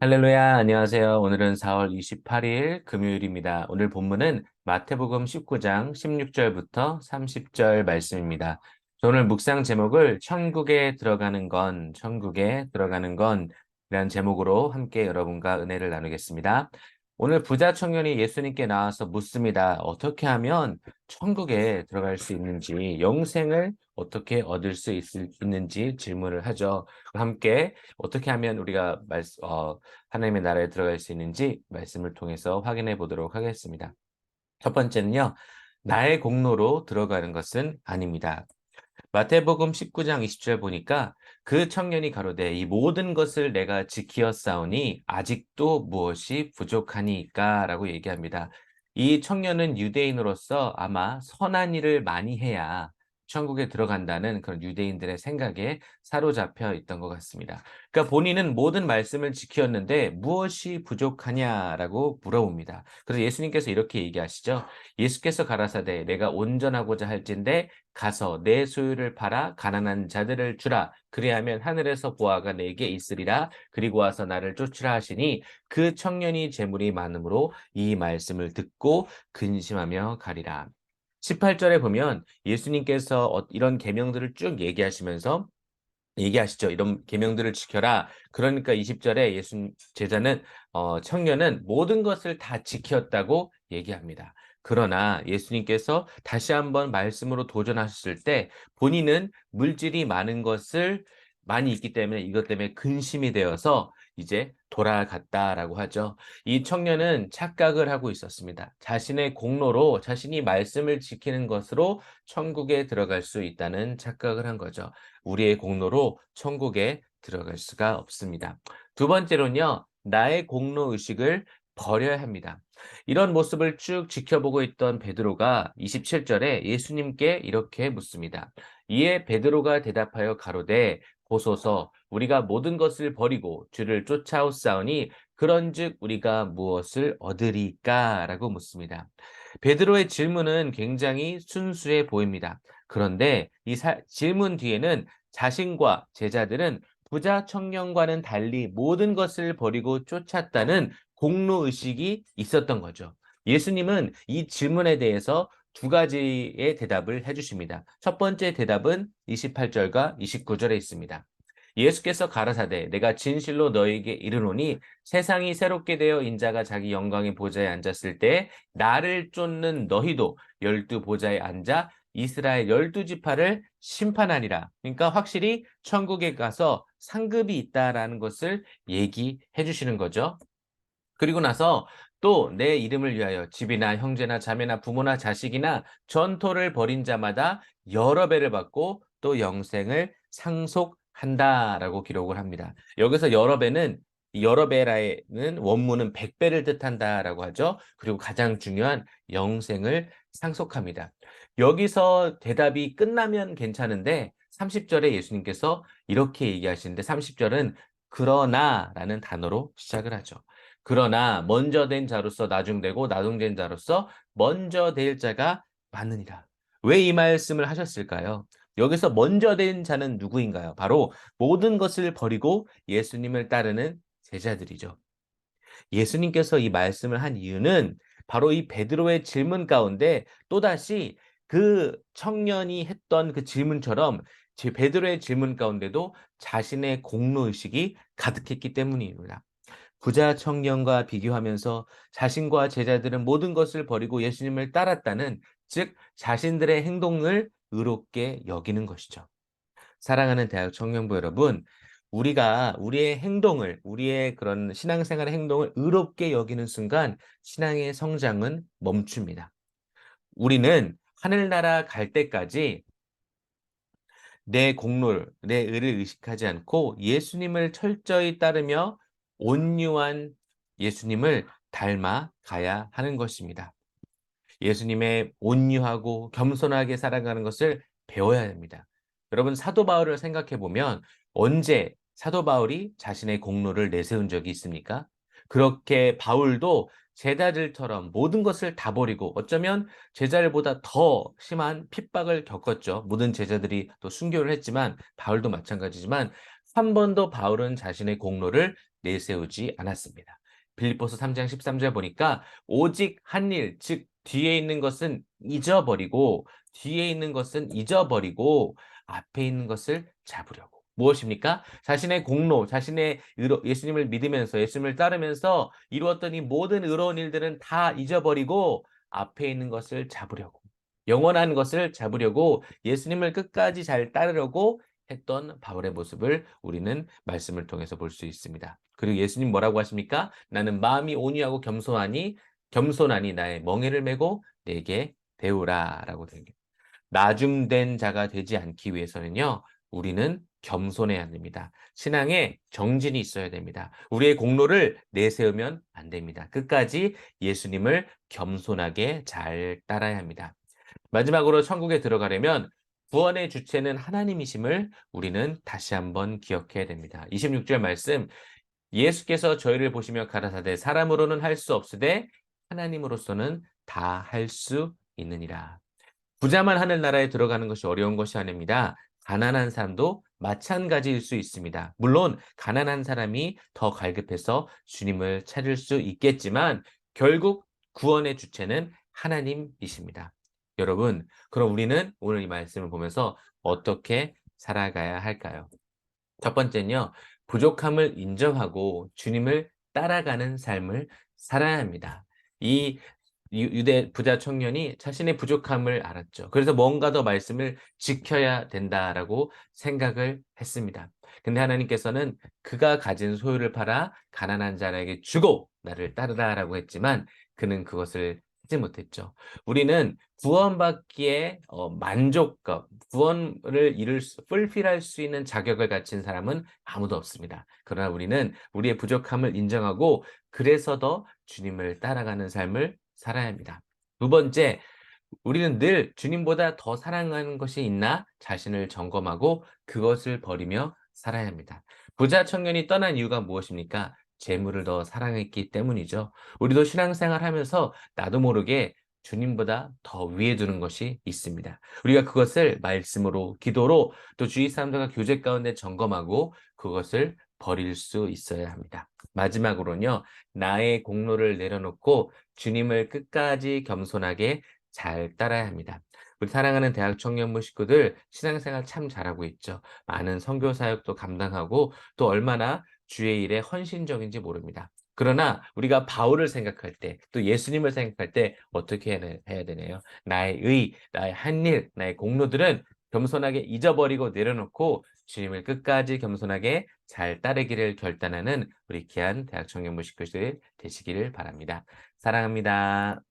할렐루야, 안녕하세요. 오늘은 4월 28일 금요일입니다. 오늘 본문은 마태복음 19장 16절부터 30절 말씀입니다. 저 오늘 묵상 제목을 천국에 들어가는 건이라는 제목으로 함께 여러분과 은혜를 나누겠습니다. 오늘 부자 청년이 예수님께 나와서 묻습니다. 어떻게 하면 천국에 들어갈 수 있는지, 영생을 어떻게 얻을 수 있는지 질문을 하죠. 함께 어떻게 하면 우리가 하나님의 나라에 들어갈 수 있는지 말씀을 통해서 확인해 보도록 하겠습니다. 첫 번째는요, 나의 공로로 들어가는 것은 아닙니다. 마태복음 19장 20절 보니까 그 청년이 가로되 이 모든 것을 내가 지키었사오니 아직도 무엇이 부족하니까 라고 얘기합니다. 이 청년은 유대인으로서 아마 선한 일을 많이 해야 천국에 들어간다는 그런 유대인들의 생각에 사로잡혀 있던 것 같습니다. 그러니까 본인은 모든 말씀을 지켰는데 무엇이 부족하냐라고 물어봅니다. 그래서 예수님께서 이렇게 얘기하시죠. 예수께서 가라사대 내가 온전하고자 할진대 가서 내 소유를 팔아 가난한 자들을 주라. 그리하면 하늘에서 보아가 내게 있으리라. 그리고 와서 나를 쫓으라 하시니 그 청년이 재물이 많으므로 이 말씀을 듣고 근심하며 가리라. 18절에 보면 예수님께서 이런 계명들을 쭉 얘기하시면서 얘기하시죠. 이런 계명들을 지켜라. 그러니까 20절에 청년은 모든 것을 다 지켰다고 얘기합니다. 그러나 예수님께서 다시 한번 말씀으로 도전하셨을 때 본인은 물질이 많은 것을 많이 있기 때문에 이것 때문에 근심이 되어서 이제 돌아갔다라고 하죠. 이 청년은 착각을 하고 있었습니다. 자신의 공로로 자신이 말씀을 지키는 것으로 천국에 들어갈 수 있다는 착각을 한 거죠. 우리의 공로로 천국에 들어갈 수가 없습니다. 두 번째로는요, 나의 공로 의식을 버려야 합니다. 이런 모습을 쭉 지켜보고 있던 베드로가 27절에 예수님께 이렇게 묻습니다. 이에 베드로가 대답하여 가로되 보소서 우리가 모든 것을 버리고 주를 쫓아오사오니 그런즉 우리가 무엇을 얻으리까? 라고 묻습니다. 베드로의 질문은 굉장히 순수해 보입니다. 그런데 이 질문 뒤에는 자신과 제자들은 부자 청년과는 달리 모든 것을 버리고 쫓았다는 공로의식이 있었던 거죠. 예수님은 이 질문에 대해서 두 가지의 대답을 해주십니다. 첫 번째 대답은 28절과 29절에 있습니다. 예수께서 가라사대 내가 진실로 너에게 이르노니 세상이 새롭게 되어 인자가 자기 영광의 보좌에 앉았을 때 나를 쫓는 너희도 열두 보좌에 앉아 이스라엘 열두 지파를 심판하리라. 그러니까 확실히 천국에 가서 상급이 있다라는 것을 얘기해 주시는 거죠. 그리고 나서 또 내 이름을 위하여 집이나 형제나 자매나 부모나 자식이나 전토를 벌인 자마다 여러 배를 받고 또 영생을 상속한다라고 기록을 합니다. 여기서 여러 배라는 원문은 100배를 뜻한다라고 하죠. 그리고 가장 중요한 영생을 상속합니다. 여기서 대답이 끝나면 괜찮은데 30절에 예수님께서 이렇게 얘기하시는데 30절은 그러나라는 단어로 시작을 하죠. 그러나 먼저 된 자로서 나중되고 나중된 자로서 먼저 될 자가 많으니라. 왜 이 말씀을 하셨을까요? 여기서 먼저 된 자는 누구인가요? 바로 모든 것을 버리고 예수님을 따르는 제자들이죠. 예수님께서 이 말씀을 한 이유는 바로 이 베드로의 질문 가운데 또다시 그 청년이 했던 그 질문처럼 베드로의 질문 가운데도 자신의 공로의식이 가득했기 때문입니다. 부자 청년과 비교하면서 자신과 제자들은 모든 것을 버리고 예수님을 따랐다는, 즉 자신들의 행동을 의롭게 여기는 것이죠. 사랑하는 대학 청년부 여러분, 우리가 우리의 그런 신앙생활의 행동을 의롭게 여기는 순간 신앙의 성장은 멈춥니다. 우리는 하늘나라 갈 때까지 내 의를 의식하지 않고 예수님을 철저히 따르며 온유한 예수님을 닮아 가야 하는 것입니다. 예수님의 온유하고 겸손하게 살아가는 것을 배워야 합니다. 여러분, 사도 바울을 생각해 보면 언제 사도 바울이 자신의 공로를 내세운 적이 있습니까? 그렇게 바울도 제자들처럼 모든 것을 다 버리고 어쩌면 제자들보다 더 심한 핍박을 겪었죠. 모든 제자들이 또 순교를 했지만 바울도 마찬가지지만 한 번도 바울은 자신의 공로를 내세우지 않았습니다. 빌립보서 3장 13절 보니까 오직 한 일, 즉 뒤에 있는 것은 잊어버리고 앞에 있는 것을 잡으려고. 무엇입니까? 자신의 공로, 자신의 예수님을 믿으면서 예수님을 따르면서 이루었던 이 모든 의로운 일들은 다 잊어버리고 앞에 있는 것을 잡으려고. 영원한 것을 잡으려고 예수님을 끝까지 잘 따르려고 했던 바울의 모습을 우리는 말씀을 통해서 볼 수 있습니다. 그리고 예수님 뭐라고 하십니까? 나는 마음이 온유하고 겸손하니 나의 멍에를 메고 내게 배우라라고 되는 거예요. 나중된 자가 되지 않기 위해서는요, 우리는 겸손해야 됩니다. 신앙에 정진이 있어야 됩니다. 우리의 공로를 내세우면 안 됩니다. 끝까지 예수님을 겸손하게 잘 따라야 합니다. 마지막으로 천국에 들어가려면 구원의 주체는 하나님이심을 우리는 다시 한번 기억해야 됩니다. 26절 말씀, 예수께서 저희를 보시며 가라사대 사람으로는 할 수 없으되 하나님으로서는 다 할 수 있느니라. 부자만 하늘나라에 들어가는 것이 어려운 것이 아닙니다. 가난한 사람도 마찬가지일 수 있습니다. 물론 가난한 사람이 더 갈급해서 주님을 찾을 수 있겠지만 결국 구원의 주체는 하나님이십니다. 여러분, 그럼 우리는 오늘 이 말씀을 보면서 어떻게 살아가야 할까요? 첫 번째는요, 부족함을 인정하고 주님을 따라가는 삶을 살아야 합니다. 이 유대 부자 청년이 자신의 부족함을 알았죠. 그래서 뭔가 더 말씀을 지켜야 된다라고 생각을 했습니다. 근데 하나님께서는 그가 가진 소유를 팔아 가난한 자에게 주고 나를 따르라라고 했지만 그는 그것을 하지 못했죠. 우리는 구원받기에 만족감, 구원을 풀필할 수 있는 자격을 갖춘 사람은 아무도 없습니다. 그러나 우리는 우리의 부족함을 인정하고 그래서 더 주님을 따라가는 삶을 살아야 합니다. 두 번째, 우리는 늘 주님보다 더 사랑하는 것이 있나 자신을 점검하고 그것을 버리며 살아야 합니다. 부자 청년이 떠난 이유가 무엇입니까? 재물을 더 사랑했기 때문이죠. 우리도 신앙생활 하면서 나도 모르게 주님보다 더 위에 두는 것이 있습니다. 우리가 그것을 말씀으로, 기도로 또 주위 사람들과 교제 가운데 점검하고 그것을 버릴 수 있어야 합니다. 마지막으로는요, 나의 공로를 내려놓고 주님을 끝까지 겸손하게 잘 따라야 합니다. 우리 사랑하는 대학 청년부 식구들 신앙생활 참 잘하고 있죠. 많은 선교 사역도 감당하고 또 얼마나 주의 일에 헌신적인지 모릅니다. 그러나 우리가 바울을 생각할 때 또 예수님을 생각할 때 어떻게 해야 되나요? 나의 나의 한 일, 나의 공로들은 겸손하게 잊어버리고 내려놓고 주님을 끝까지 겸손하게 잘 따르기를 결단하는 우리 귀한 대학 청년부 식구들 되시기를 바랍니다. 사랑합니다.